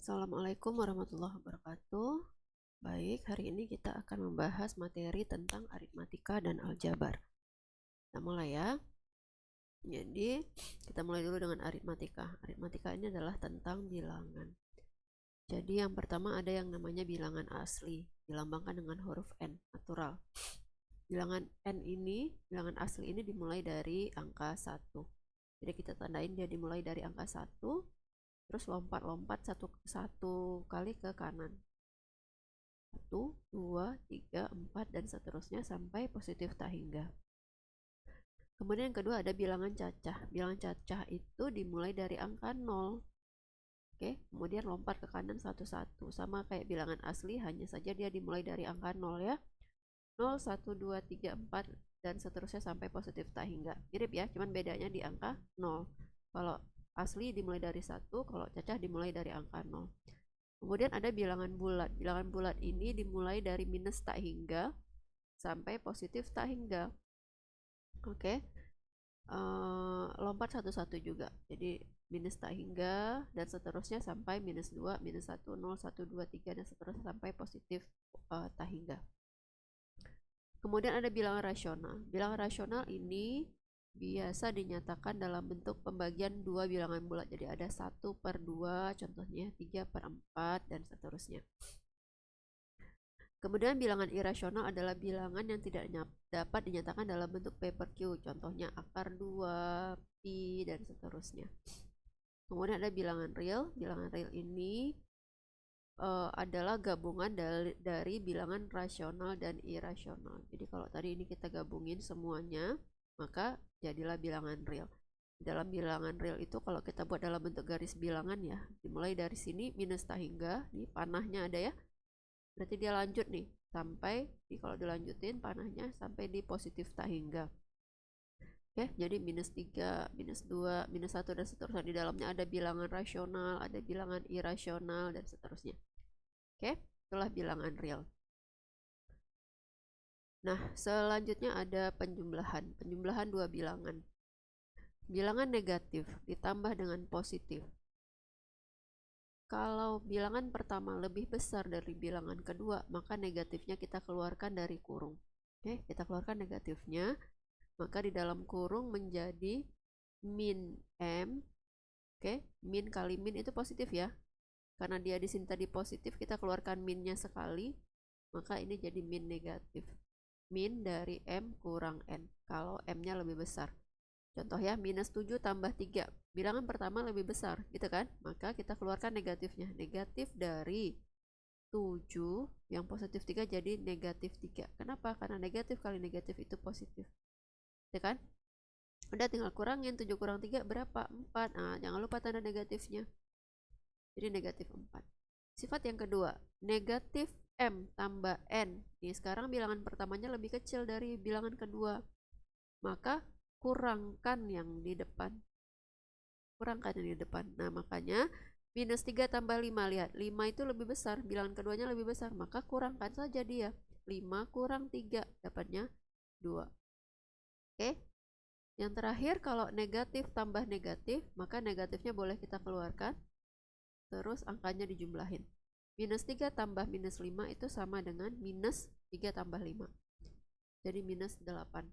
Assalamualaikum warahmatullahi wabarakatuh. Baik, hari ini kita akan membahas materi tentang aritmatika dan aljabar. Kita mulai ya. Jadi, kita mulai dulu dengan aritmatika. Aritmatika ini adalah tentang bilangan. Jadi, yang pertama ada yang namanya bilangan asli, dilambangkan dengan huruf N, natural. Bilangan N ini, bilangan asli ini dimulai dari angka 1. Jadi, kita tandain dia dimulai dari angka 1. Terus lompat-lompat satu kali ke kanan. 1, 2, 3, 4, dan seterusnya sampai positif tak hingga. Kemudian yang kedua ada bilangan cacah. Bilangan cacah itu dimulai dari angka 0. Oke, kemudian lompat ke kanan satu-satu. Sama kayak bilangan asli, hanya saja dia dimulai dari angka 0 ya. 0, 1, 2, 3, 4, dan seterusnya sampai positif tak hingga. Mirip ya, cuman bedanya di angka 0. Kalau asli dimulai dari 1, kalau cacah dimulai dari angka 0. Kemudian ada bilangan bulat. Bilangan bulat ini dimulai dari minus tak hingga sampai positif tak hingga. Oke. Lompat satu-satu juga. Jadi minus tak hingga dan seterusnya sampai minus 2, minus 1, 0, 1, 2, 3, dan seterusnya sampai positif tak hingga. Kemudian ada bilangan rasional. Bilangan rasional ini biasa dinyatakan dalam bentuk pembagian dua bilangan bulat. Jadi ada 1/2, contohnya 3/4, dan seterusnya. Kemudian bilangan irasional adalah bilangan yang tidak dapat dinyatakan dalam bentuk P per Q. Contohnya akar 2, pi, dan seterusnya. Kemudian ada bilangan real. Bilangan real ini adalah gabungan dari bilangan rasional dan irasional. Jadi kalau tadi ini kita gabungin semuanya, maka jadilah bilangan real. Dalam bilangan real itu kalau kita buat dalam bentuk garis bilangan ya, dimulai dari sini minus tak hingga, nih panahnya ada ya, berarti dia lanjut nih sampai kalau dilanjutin panahnya sampai di positif tak hingga. Oke, jadi minus 3, minus 2, minus 1, dan seterusnya. Di dalamnya ada bilangan rasional, ada bilangan irasional, dan seterusnya. Oke, itulah bilangan real. Nah, selanjutnya ada penjumlahan. Penjumlahan dua bilangan. Bilangan negatif ditambah dengan positif. Kalau bilangan pertama lebih besar dari bilangan kedua, maka negatifnya kita keluarkan dari kurung. Oke, kita keluarkan negatifnya. Maka di dalam kurung menjadi min M. Oke, min kali min itu positif ya. Karena dia di sini tadi positif, kita keluarkan minnya sekali, maka ini jadi min negatif. Min dari M kurang N, kalau M-nya lebih besar. Contoh ya, minus 7 tambah 3. Bilangan pertama lebih besar, gitu kan? Maka kita keluarkan negatifnya. Negatif dari 7, yang positif 3 jadi negatif 3. Kenapa? Karena negatif kali negatif itu positif. Ya kan? Udah tinggal kurangin 7 kurang 3 berapa? 4. Nah, jangan lupa tanda negatifnya. Jadi negatif 4. Sifat yang kedua, negatif M tambah N. Nih, sekarang bilangan pertamanya lebih kecil dari bilangan kedua. Maka kurangkan yang di depan. Kurangkan yang di depan. Nah, makanya minus 3 tambah 5. Lihat, 5 itu lebih besar. Bilangan keduanya lebih besar. Maka kurangkan saja dia. 5 kurang 3. Dapatnya 2. Oke. Yang terakhir, kalau negatif tambah negatif, maka negatifnya boleh kita keluarkan. Terus angkanya dijumlahin. Minus 3 tambah minus 5 itu sama dengan minus 3 tambah 5. Jadi minus 8.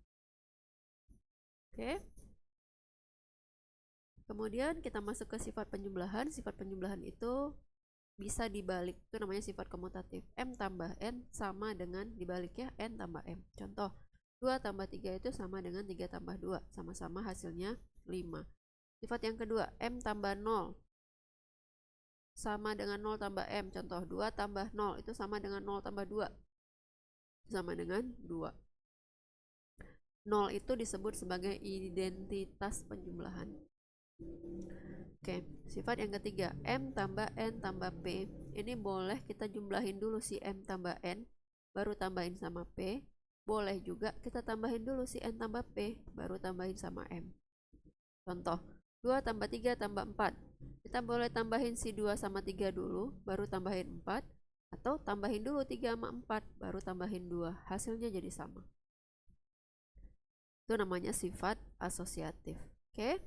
Oke. Kemudian kita masuk ke sifat penjumlahan. Sifat penjumlahan itu bisa dibalik. Itu namanya sifat komutatif. M tambah N sama dengan dibaliknya N tambah M. Contoh, 2 tambah 3 itu sama dengan 3 tambah 2. Sama-sama hasilnya 5. Sifat yang kedua, M tambah 0 sama dengan 0 tambah M. Contoh, 2 tambah 0 itu sama dengan 0 tambah 2. Sama dengan 2. 0 itu disebut sebagai identitas penjumlahan. Oke, sifat yang ketiga, M tambah N tambah P. Ini boleh kita jumlahin dulu si M tambah N, baru tambahin sama P. Boleh juga kita tambahin dulu si N tambah P, baru tambahin sama M. Contoh, 2 tambah 3 tambah 4. Kita boleh tambahin si 2 sama 3 dulu, baru tambahin 4. Atau tambahin dulu 3 sama 4, baru tambahin 2. Hasilnya jadi sama. Itu namanya sifat asosiatif. Oke.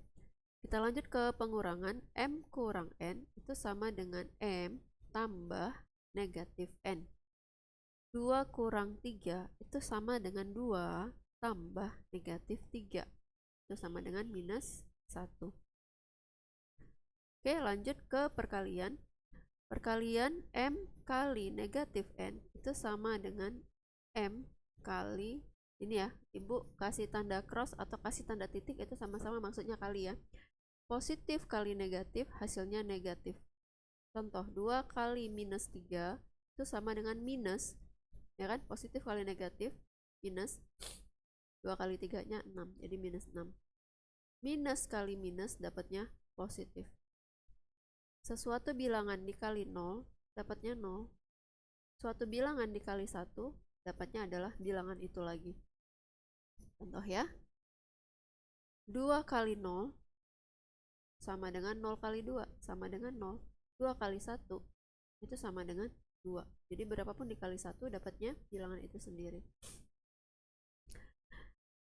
Kita lanjut ke pengurangan. M kurang N itu sama dengan M tambah negatif N. 2 kurang 3 itu sama dengan 2 tambah negatif 3. Itu sama dengan minus 1. Oke, lanjut ke perkalian. Perkalian M kali negatif N itu sama dengan M kali, ini ya, Ibu kasih tanda cross atau kasih tanda titik, itu sama-sama maksudnya kali ya. Positif kali negatif hasilnya negatif. Contoh 2 kali minus 3 itu sama dengan minus, ya kan? Positif kali negatif minus 2 kali 3 nya 6, jadi minus 6. Minus kali minus dapatnya positif. Sesuatu bilangan dikali 0 dapatnya 0. Suatu bilangan dikali 1 dapatnya adalah bilangan itu lagi. Contoh ya. 2 kali 0 sama dengan 0 kali 2 sama dengan 0. 2 kali 1 itu sama dengan 2. Jadi berapapun dikali 1 dapatnya bilangan itu sendiri.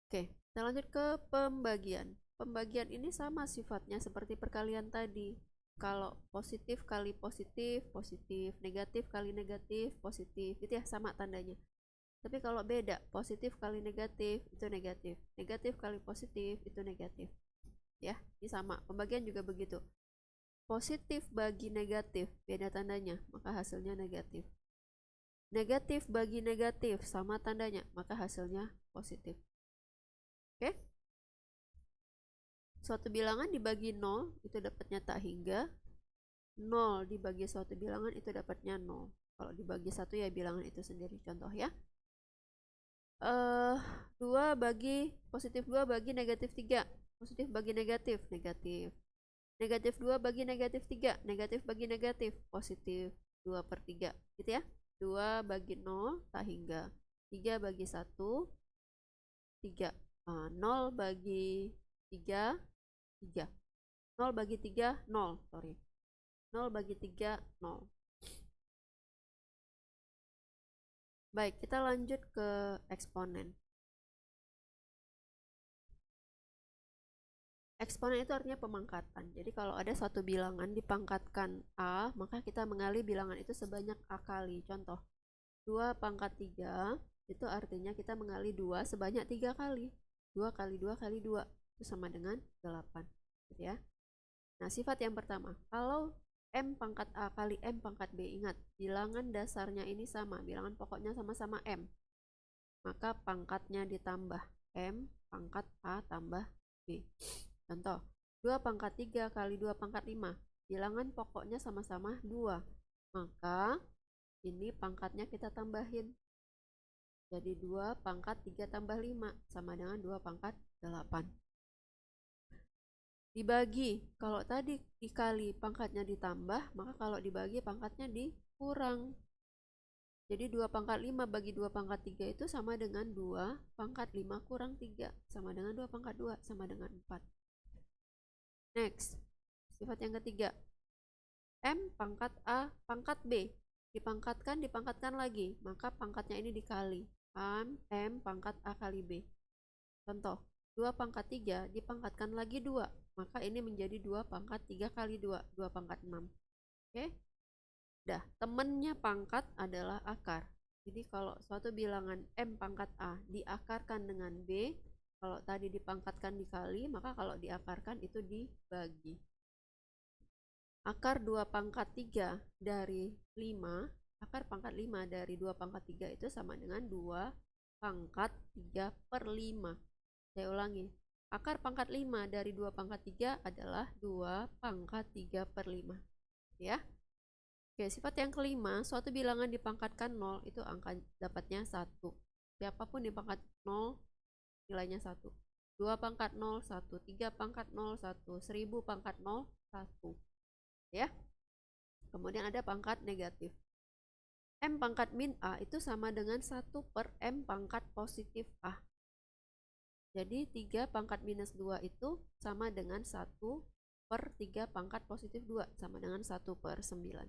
Oke, kita lanjut ke pembagian. Pembagian ini sama sifatnya seperti perkalian tadi. Kalau positif kali positif, positif, negatif kali negatif, positif, itu ya sama tandanya. Tapi kalau beda, positif kali negatif itu negatif, negatif kali positif itu negatif. Ya, ini sama. Pembagian juga begitu. Positif bagi negatif, beda tandanya, maka hasilnya negatif. Negatif bagi negatif, sama tandanya, maka hasilnya positif. Oke? Suatu bilangan dibagi 0, itu dapatnya tak hingga. 0 dibagi suatu bilangan, itu dapatnya 0. Kalau dibagi 1 ya bilangan itu sendiri. Contoh ya. 2 bagi positif 2 bagi negatif 3. Positif bagi negatif, negatif. Negatif 2 bagi negatif 3, negatif bagi negatif, positif 2 per 3, gitu ya. 2 bagi 0, tak hingga. 3 bagi 1, 3. 0 bagi 3, 3. 0 bagi 3, 0, sorry. 0 bagi 3, 0. Baik, kita lanjut ke eksponen. Eksponen itu artinya pemangkatan. Jadi kalau ada suatu bilangan dipangkatkan A, maka kita mengali bilangan itu sebanyak A kali. Contoh, 2 pangkat 3, itu artinya kita mengali 2 sebanyak 3 kali. 2 kali 2 kali 2, itu sama dengan 8. Gitu ya. Nah, sifat yang pertama, kalau M pangkat A kali M pangkat B, ingat, bilangan dasarnya ini sama, bilangan pokoknya sama-sama M. Maka pangkatnya ditambah M pangkat A tambah B. Contoh, 2 pangkat 3 kali 2 pangkat 5. Bilangan pokoknya sama-sama 2. Maka ini pangkatnya kita tambahin. Jadi 2 pangkat 3 tambah 5 sama dengan 2 pangkat 8. Dibagi, kalau tadi dikali pangkatnya ditambah, maka kalau dibagi pangkatnya dikurang. Jadi 2 pangkat 5 bagi 2 pangkat 3 itu sama dengan 2 pangkat 5 kurang 3. Sama dengan 2 pangkat 2 sama dengan 4. Next, sifat yang ketiga, M pangkat A pangkat B, dipangkatkan lagi, maka pangkatnya ini dikali, M pangkat A kali B. Contoh, 2 pangkat 3 dipangkatkan lagi 2, maka ini menjadi 2 pangkat 3 kali 2, 2 pangkat 6. Oke, dah, temennya pangkat adalah akar. Jadi kalau suatu bilangan M pangkat A diakarkan dengan B, kalau tadi dipangkatkan dikali, maka kalau diakarkan itu dibagi. Akar 2 pangkat 3 dari 5, akar pangkat 5 dari 2 pangkat 3 itu sama dengan 2 pangkat 3 per 5. Saya ulangi, akar pangkat 5 dari 2 pangkat 3 adalah 2 pangkat 3 per 5. Ya. Oke, sifat yang kelima, suatu bilangan dipangkatkan 0, itu angka dapatnya 1. Siapapun dipangkat 0, nilainya 1. 2 pangkat 0, 1. 3 pangkat 0, 1. 1000 pangkat 0, 1. Ya. Kemudian ada pangkat negatif. M pangkat min A itu sama dengan 1 per M pangkat positif A. Jadi 3 pangkat minus 2 itu sama dengan 1 per 3 pangkat positif 2, sama dengan 1 per 9.